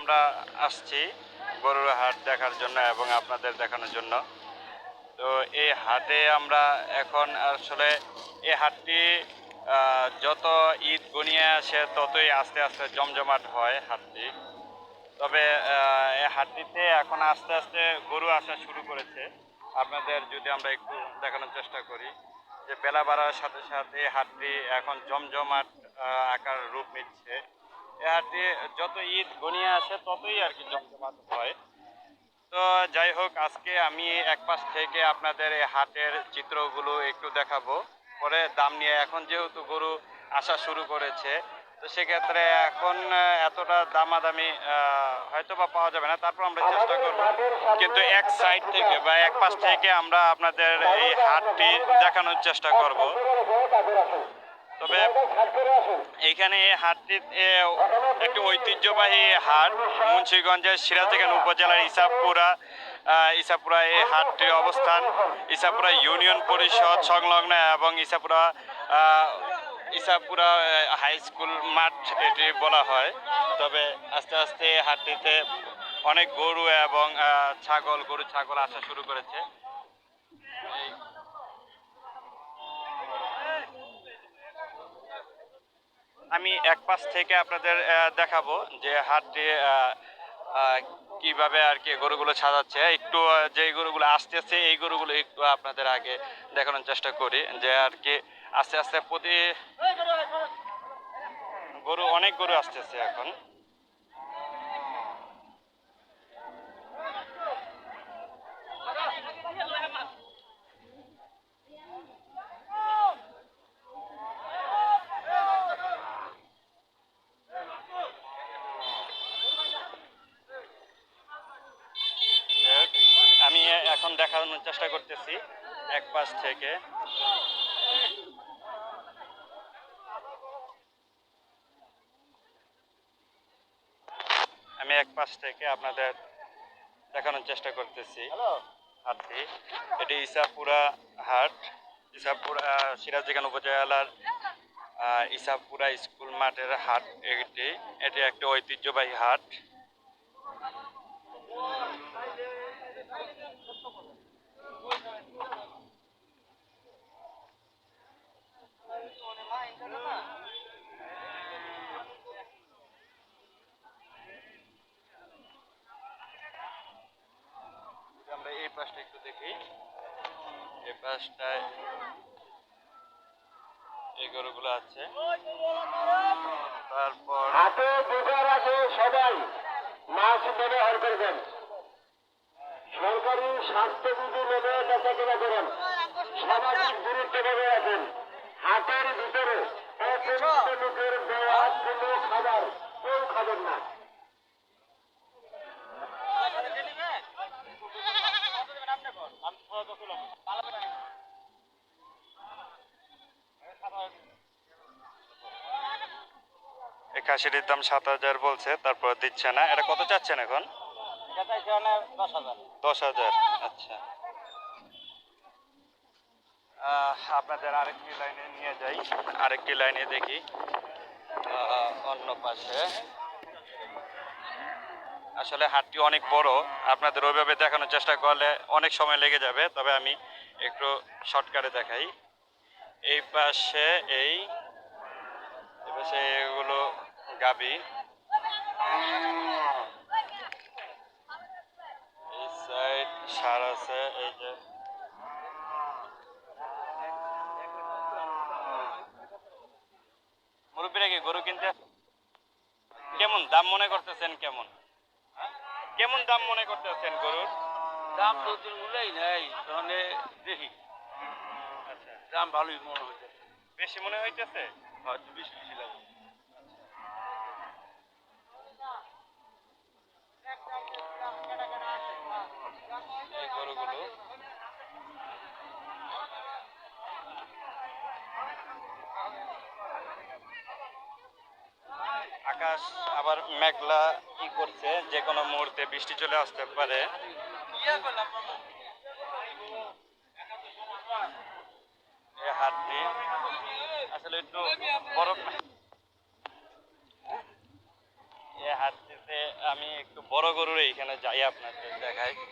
আমরা আসছি গরুর হাট দেখার জন্য এবং আপনাদের দেখানোর জন্য। তো এই হাটে আমরা এখন আসলে এই হাটটি যত ঈদ ঘনিয়ে আসে ততই আস্তে আস্তে জমজমাট হয় হাটটি। তবে এই হাটটিতে এখন আস্তে আস্তে গরু আসা শুরু করেছে। আপনাদের যদি আমরা একটু দেখানোর চেষ্টা করি যে বেলা বাড়ার সাথে সাথে হাটটি এখন জমজমাট আকার রূপ নিচ্ছে। এই হাটটি যত ঈদ ঘনিয়ে আসে ততই আর কি জমজমাট হয়। তো যাই হোক, আজকে আমি এক পাশ থেকে আপনাদের এই হাটের চিত্রগুলো একটু দেখাবো। পরে দাম নিয়ে এখন যেহেতু গরু আসা শুরু করেছে, তো সেক্ষেত্রে এখন এতটা দামাদামি হয়তো বা পাওয়া যাবে না, তারপর আমরা চেষ্টা করব। কিন্তু এক সাইড থেকে বা এক পাশ থেকে আমরা আপনাদের এই হাটটি দেখানোর চেষ্টা করব। তবে এইখানে এই হাটটি একটি ঐতিহ্যবাহী হাট। মুন্সিগঞ্জের সিরাজদিখান উপজেলার ইসাপুরা এই হাটটির অবস্থান। ইসাপুরা ইউনিয়ন পরিষদ সংলগ্ন এবং ইসাপুরা হাই স্কুল মাঠ এটি বলা হয়। তবে আস্তে আস্তে হাটটিতে অনেক গরু এবং গরু ছাগল আসা শুরু করেছে। আমি এক পাশ থেকে আপনাদের দেখাবো যে হাটটি কিভাবে আর কি গরুগুলো সাজাচ্ছে। একটু যে গরুগুলো আসতেছে এই গরুগুলো একটু আপনাদের আগে দেখানোর চেষ্টা করি যে আর কি আস্তে আস্তে অনেক গরু আসতেছে এখন। আমি এখন দেখানোর চেষ্টা করতেছি এক পাশ থেকে। আমি এক পাশ থেকে আপনাদের দেখানোর চেষ্টা করতেছি হাটটি। এটি ইসাপুরা হাট, ইসাপুরা সিরাজদিখান উপজেলার ইসাপুরা স্কুল মাঠের হাট। এটি একটি ঐতিহ্যবাহী হাট। আমরা এই পাশটা একটু দেখি। এই পাশটায় এই গরুগুলো আছে। তারপর হাতে ঢোকার আগে সবাই মাস্ক ব্যবহার করবেন। সরকারি স্বাস্থ্যবিধি মেনে বেচাকেনা করেন। সামাজিক দূরত্ব বজায় রাখেন। হাটের ভিতরে অপরিচিত লোকের দেওয়া কোনো খাবার কেউ খাবেন না। এই খাসিটির দাম 7,000 বলছে, তারপর দিচ্ছে না। এটা কত চাচ্ছেন এখন? 10,000। 10,000। আচ্ছা, আপনাদের আরেকটি লাইনে নিয়ে যাই, আরেকটি লাইনে দেখি অন্য পাশে। আসলে হাটটি অনেক বড়, আপনাদের ওইভাবে দেখানোর চেষ্টা করলে অনেক সময় লেগে যাবে। তবে আমি একটু শর্টকাটে দেখাই। এই পাশে এই পাশে এগুলো গাবি, এই সাইড সার আছে। এই যে মুরব্বীরা কি গরু কিনতে কেমন দাম মনে করতেছেন? কেমন দাম মনে করতেছেন গরুর? দাম তো মূল্যই নেই, তাহলে দেখি আচ্ছা, দাম ভালোই মনে হচ্ছে। বেশি মনে হইতেছে। হয়তো বেশি বেশি লাগে। এই গরুগুলো আকাশ আবার মেঘলা কি করছে, যে কোনো মুহূর্তে বৃষ্টি চলে আসতে পারে। এই হাটটি আসলে একটু বরফ, এই হাটটির আমি একটু বড় গরুর এইখানে যাই আপনাদের দেখাই।